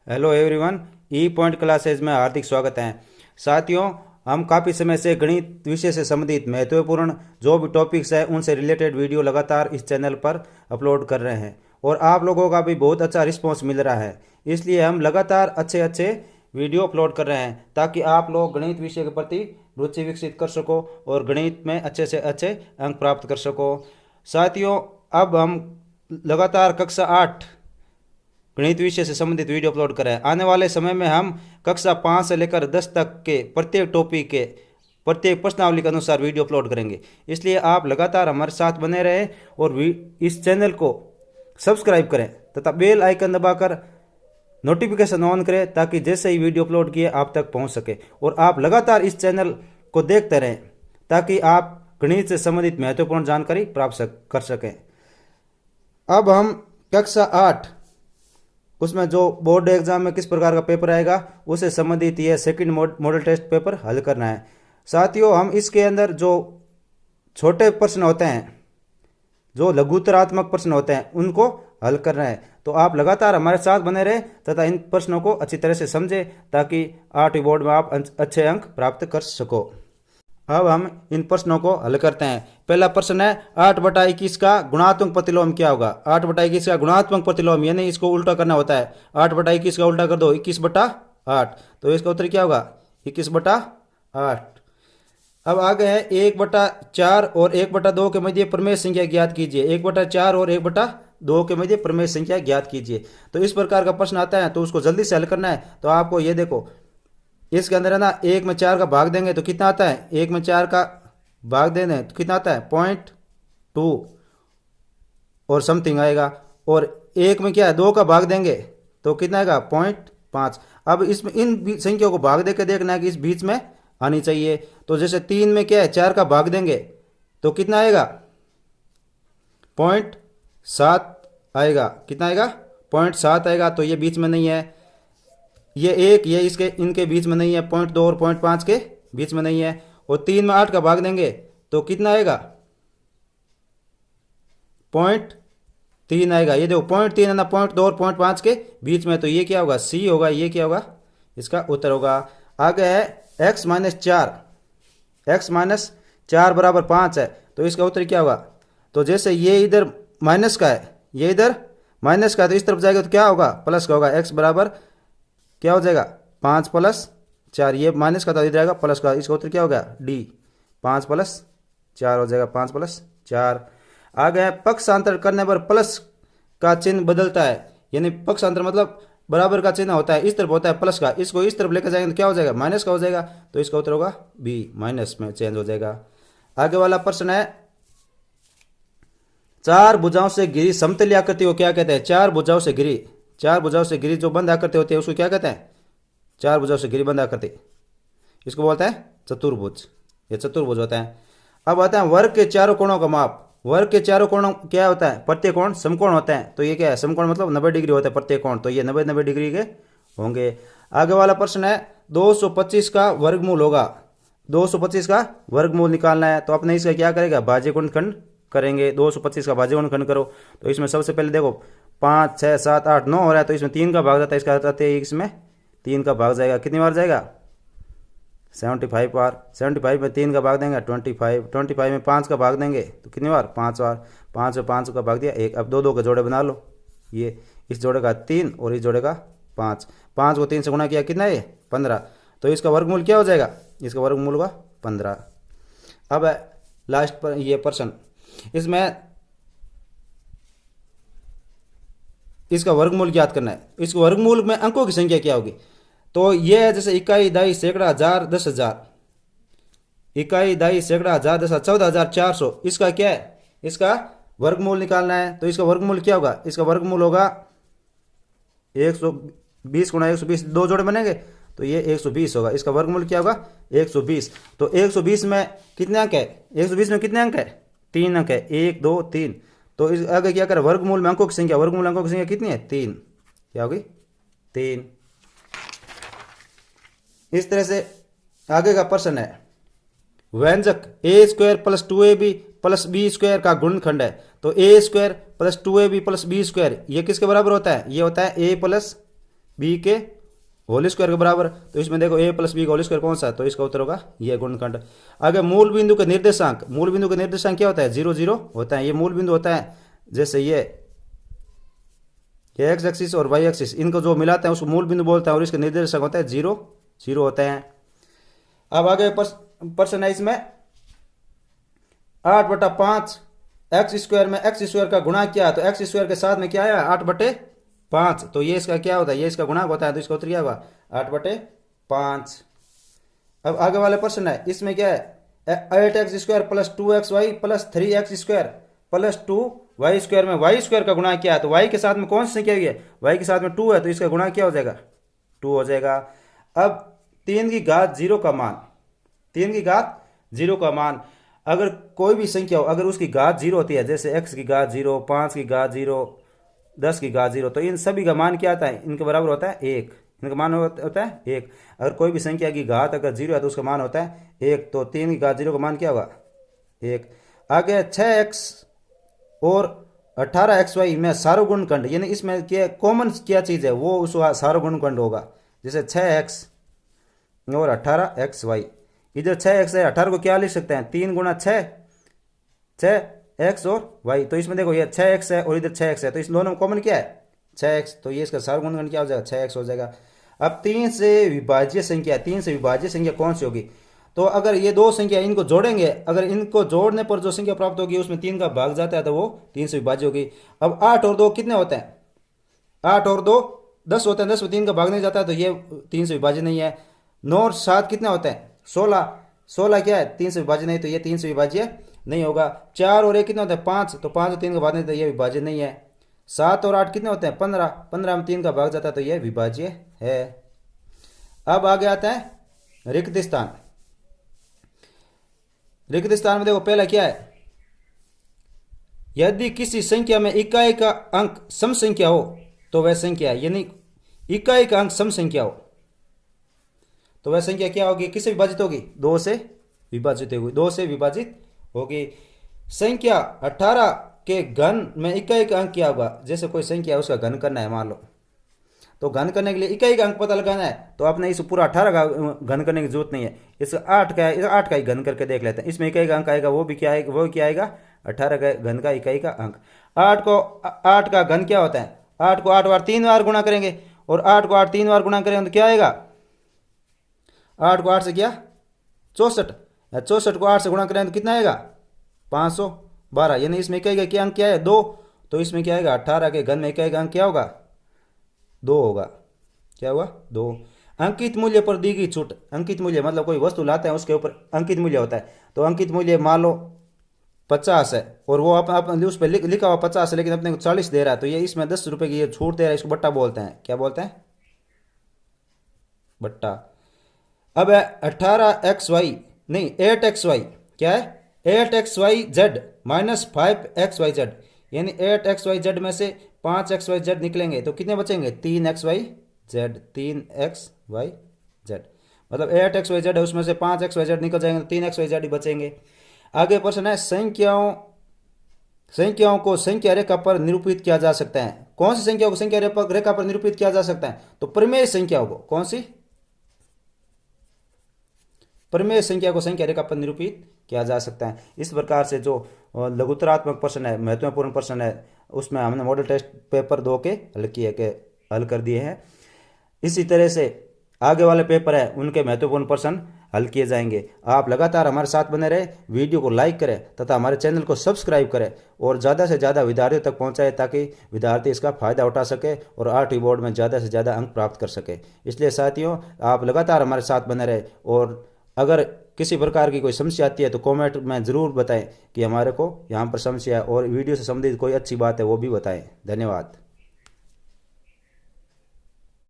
Hello everyone, ई point classes में हार्दिक स्वागत है। साथियों, हम काफ़ी समय से गणित विषय से संबंधित महत्वपूर्ण जो भी टॉपिक्स है उनसे रिलेटेड वीडियो लगातार इस चैनल पर अपलोड कर रहे हैं और आप लोगों का भी बहुत अच्छा रिस्पॉन्स मिल रहा है। इसलिए हम लगातार अच्छे अच्छे वीडियो अपलोड कर रहे हैं ताकि आप लोग गणित विषय के प्रति रुचि विकसित कर सको और गणित में अच्छे से अच्छे अंक प्राप्त कर सको। साथियों, अब हम लगातार कक्षा 8 गणित विषय से संबंधित वीडियो अपलोड करें। आने वाले समय में हम कक्षा 5 से लेकर 10 तक के प्रत्येक टॉपिक के प्रत्येक प्रश्नावली के अनुसार वीडियो अपलोड करेंगे। इसलिए आप लगातार हमारे साथ बने रहें और इस चैनल को सब्सक्राइब करें तथा बेल आइकन दबाकर नोटिफिकेशन ऑन करें ताकि जैसे ही वीडियो अपलोड किए आप तक पहुंच सके और आप लगातार इस चैनल को देखते रहें ताकि आप गणित से संबंधित महत्वपूर्ण जानकारी प्राप्त कर सकें। अब हम कक्षा 8 उसमें जो बोर्ड एग्जाम में किस प्रकार का पेपर आएगा उससे संबंधित ये सेकंड मॉडल टेस्ट पेपर हल करना है। साथियों, हम इसके अंदर जो छोटे प्रश्न होते हैं, जो लघुतरात्मक प्रश्न होते हैं, उनको हल करना है। तो आप लगातार हमारे साथ बने रहें तथा इन प्रश्नों को अच्छी तरह से समझें ताकि 8वीं बोर्ड में आप अच्छे अंक प्राप्त कर सको। अब हम इन प्रश्नों को हल करते हैं। पहला प्रश्न है 8/21 का गुणात्मक प्रतिलोम क्या होगा। 8/21 का गुणात्मक प्रतिलोम यानी इसको उल्टा करना होता है। 8/21 का उल्टा कर दो 21/8, तो इसका उत्तर क्या होगा 21/8। अब आगे है 1/4 और 1/2 के मध्य प्रमेय संख्या ज्ञात कीजिए। 1/4 और 1/2 के मध्य प्रमेय संख्या ज्ञात कीजिए। तो इस प्रकार का प्रश्न आता है तो उसको जल्दी से हल करना है। तो आपको ये देखो, इसके अंदर है ना 1 में 4 का भाग देंगे तो कितना आता है, 1 में 4 का भाग देने तो कितना आता है 0.2 और समथिंग आएगा। और 1 में क्या है 2 का भाग देंगे तो कितना आएगा 0.5। अब इसमें इन संख्याओं को भाग देकर देखना है कि इस बीच में आनी चाहिए। तो जैसे 3 में क्या है 4 का भाग देंगे तो कितना आएगा 0.7 आएगा। कितना आएगा 0.7 आएगा। तो ये बीच में नहीं है, ये एक ये इसके इनके बीच में नहीं है, 0.2 और 0.5 के बीच में नहीं है। और 3 में 8 का भाग देंगे तो कितना आएगा 0.3 आएगा। ये देखो 0.3 है ना, 0.2 और 0.5 के बीच में, तो ये क्या होगा सी होगा। ये क्या होगा इसका उत्तर होगा। आगे है x - 4 बराबर 5 है तो इसका उत्तर क्या होगा। तो जैसे ये इधर माइनस का है, ये इधर माइनस का है, तो इस तरफ जाएगा तो क्या होगा प्लस का होगा। x बराबर क्या हो जाएगा 5 + 4, ये माइनस का था इधर आएगा प्लस का, इसका उत्तर क्या हो गया डी 5 + 4 हो जाएगा 5 + 4। आगे है पक्षांतर करने पर प्लस का चिन्ह बदलता है, यानी पक्षांतर मतलब बराबर का चिन्ह होता है, इस तरफ होता है प्लस का, इसको इस तरफ लेकर जाएंगे तो क्या हो जाएगा माइनस का हो जाएगा। तो इसका उत्तर होगा बी, माइनस में चेंज हो जाएगा। आगे वाला प्रश्न है 4 भुजाओं से घिरी समतल आकृति को क्या कहते हैं। 4 भुजाओं से घिरी जो बंद आकृति होती है उसको क्या कहते हैं, 4 भुजाओं से घिरी बंद आकृति, इसको बोलते हैं चतुर्भुज। ये चतुर्भुज होता है। अब आता है वर्ग के चारों कोणों का माप। वर्ग के चारों कोणों क्या होता है, प्रत्येक कोण समकोण होते हैं। तो ये क्या है समकोण मतलब 90 डिग्री होता है प्रत्येक कोण, तो ये 90 डिग्री के होंगे। आगे वाला प्रश्न है 225 का वर्गमूल होगा। 225 का वर्गमूल निकालना है तो अपने इसका क्या करेगा भाज्य गुणनखंड करेंगे। 225 का भाज्य गुणनखंड करो तो इसमें सबसे पहले देखो 5 6 7 8 9 हो रहा है तो इसमें 3 का भाग जाता है, इसका अर्थ है इसमें 3 का भाग जाएगा। कितनी बार जाएगा 75 बार। 75 में 3 का भाग देंगे 25 में 5 का भाग देंगे तो कितनी बार 5 बार। 5 में 5 का भाग दिया 1। अब 2 के जोड़े बना लो, ये इस जोड़े का 3 और इस जोड़े का 5। 5 को 3 से गुणा किया कितना है 15। तो इसका वर्गमूल क्या हो जाएगा, इसका वर्गमूल होगा 15। अब लास्ट पर ये प्रश्न, इसमें इसका वर्गमूल ज्ञात करना है। इस वर्गमूल में अंकों की संख्या क्या होगी। तो ये है जैसे इकाई, दाई, सैकड़ा, हजार, 10,000। इकाई, दाई, सैकड़ा, हजार, 10,000, 14,400। इसका क्या है, इसका वर्गमूल निकालना है। तो इसका वर्गमूल क्या होगा, इसका वर्गमूल होगा 120 × 120, 2 जोड़े बनेंगे तो ये 120 होगा। इसका वर्गमूल क्या होगा 120। तो 120 में कितने अंक है, 120 में कितने अंक है 3 अंक है, 1 2 3। तो इस आगे क्या करें वर्गमूल में अंकों की संख्या, वर्गमूल अंकों की संख्या कितनी है 3, क्या होगी 3। इस तरह से आगे का प्रश्न है व्यंजक a² + 2ab + b² का गुणनखंड है। तो a² + 2ab + b² ये किसके बराबर होता है, ये होता है a + बी के होल स्क्वायर के बराबर। तो इसमें देखो ए प्लस बी का होल स्क्वायर कौन सा है, तो इसका उत्तर होगा ये गुणनखंड। आगे मूल बिंदु के निर्देशांक, मूल बिंदु के निर्देशांक क्या होता है, 0 0 होता है। ये मूल बिंदु होता है, जैसे ये एक्स एक्सिस और वाई एक्सिस, इनको जो मिलाते हैं उसको मूल बिंदु बोलते हैं, और इसका निर्देशांक होता है 0 0 होते हैं। अब आगे प्रश्न है इसमें 8/5 एक्स स्क्वायर में एक्स स्क्वायर का गुणा क्या है, तो एक्स स्क्वायर के साथ में क्या है 8/5, तो ये इसका क्या होता है, ये इसका गुणक होता है, तो इसका उत्तर क्या होगा 8/5। अब आगे वाले प्रश्न है इसमें क्या है 8x square plus 2xy plus 3x square plus 2y square में y स्क्वायर का गुणा क्या है, तो y के साथ में कौन सी संख्या है, y के साथ में 2 है, तो इसका गुणा क्या हो जाएगा 2 हो जाएगा। अब 3 की घात 0 का मान, 3 की घात 0 का मान, अगर कोई भी संख्या हो अगर उसकी घात 0 होती है, जैसे x की घात 0, 5 की घात 0, 10 की घात 0, तो इन सभी का मान क्या आता है, इनके बराबर होता है 1, इनका मान होता है 1। अगर कोई भी संख्या की घात अगर 0 है तो उसका मान होता है 1, तो 3 की घात 0 का मान क्या होगा 1। आगे 6x और 18xy में सार्वगुणनखंड, यानी इसमें क्या कॉमन क्या चीज़ है वो उस सार्वगुणनखंड होगा। जैसे 6x और 18xy, इधर 6x है, 18 को क्या लिख सकते हैं 3 गुणा 6, 6x और y, तो इसमें देखो ये 6x है और इधर 6x है, तो इस दोनों में कॉमन क्या है 6x, तो ये इसका सार्वगुणनखंड क्या हो जाएगा 6x हो जाएगा। अब 3 से विभाज्य संख्या, 3 से विभाज्य संख्या कौन सी होगी, तो अगर ये दो संख्या इनको जोड़ेंगे, अगर इनको जोड़ने पर जो संख्या प्राप्त होगी उसमें 3 का भाग जाता है तो वो 3 से विभाज्य होगी। अब 8 और 2 कितने होते हैं, 8 और 2 10 होते हैं, 10 में 3 का भाग नहीं जाता है तो ये 3 से विभाज्य नहीं है। 9 और 7 कितने होते हैं 16, 16 क्या है 3 से विभाज्य नहीं, तो ये 3 से विभाज्य नहीं होगा। 4 और 1 कितने होते हैं 5, तो 5 और 3 का भाग नहीं, तो ये विभाज्य नहीं है। 7 और 8 कितने होते हैं 15, 15 में 3 का भाग जाता है तो ये विभाज्य है। अब आगे आता है रिक्त स्थान। रिक्त स्थान में देखो पहला क्या है, यदि किसी संख्या में इकाई का अंक सम संख्या हो तो वह संख्या है, यानी इकाई का अंक सम संख्या हो तो वह संख्या क्या होगी, किससे विभाजित होगी 2 से विभाजित होगी, 2 से विभाजित होगी। संख्या 18 के घन में इकाई का अंक क्या होगा, जैसे कोई संख्या है उसका घन करना है मान लो, तो घन करने के लिए इकाई का अंक पता लगाना है, तो आपने इस पूरा 18 का घन करने की जरूरत नहीं है, इसका 8 का है, 8 का ही घन करके देख लेते हैं। इसमें इकाई का अंक आएगा वो भी क्या आएगा, वो क्या आएगा 18 का घन का इकाई का अंक। 8 का घन क्या होता है, 8 को 8 बार 3 बार गुणा करेंगे, और 8 को 8 3 बार गुणा करेंगे तो क्या आएगा 8 को 8 से क्या 64, 64 को 8 से गुणा करेंगे तो कितना आएगा 512, यानी इसमें इकाई का क्या अंक क्या है 2, तो इसमें क्या आएगा 18 के घन में इकाई का अंक क्या होगा 2 होगा, क्या होगा 2। अंकित मूल्य पर दी गई छूट, अंकित मूल्य मतलब कोई वस्तु लाते हैं उसके ऊपर अंकित मूल्य होता है, तो अंकित मूल्य मान लो 50 है और वो अपने उस पर लिखा हुआ 50 है लेकिन अपने को 40 दे रहा है, तो ये इसमें 10 रुपए की ये छूट दे रहा है, इसको बट्टा बोलते हैं, क्या बोलते हैं बट्टा। अब 18xy नहीं 8xy क्या है 8xyz माइनस 5xyz, यानी 8xyz में से 5xyz निकलेंगे तो कितने बचेंगे 3xyz, 3xyz मतलब 8xyz है उसमें से 5xyz निकल जाएंगे तो 3xyz ही बचेंगे। आगे प्रश्न है संख्याओं को संख्या रेखा पर निरूपित किया जा सकता है, कौन सी संख्या को संख्या रेखा पर निरूपित किया जा सकता है, तो प्रमेय संख्याओं को, कौन सी प्रमेय संख्या को संख्या रेखा पर निरूपित किया जा सकता है। इस प्रकार से जो लघुतरात्मक प्रश्न है, महत्वपूर्ण प्रश्न है, उसमें हमने मॉडल टेस्ट पेपर 2 के हल कर दिए हैं। इसी तरह से आगे वाले पेपर है उनके महत्वपूर्ण प्रश्न हल किए जाएंगे। आप लगातार हमारे साथ बने रहे, वीडियो को लाइक करें तथा हमारे चैनल को सब्सक्राइब करें और ज़्यादा से ज़्यादा विद्यार्थियों तक पहुंचाएं ताकि विद्यार्थी इसका फ़ायदा उठा सके और 8वीं बोर्ड में ज़्यादा से ज़्यादा अंक प्राप्त कर सके। इसलिए साथियों आप लगातार हमारे साथ बने रहे, और अगर किसी प्रकार की कोई समस्या आती है तो कमेंट में ज़रूर बताएं कि हमारे को यहाँ पर समस्या है, और वीडियो से संबंधित कोई अच्छी बात है वो भी बताएं। धन्यवाद।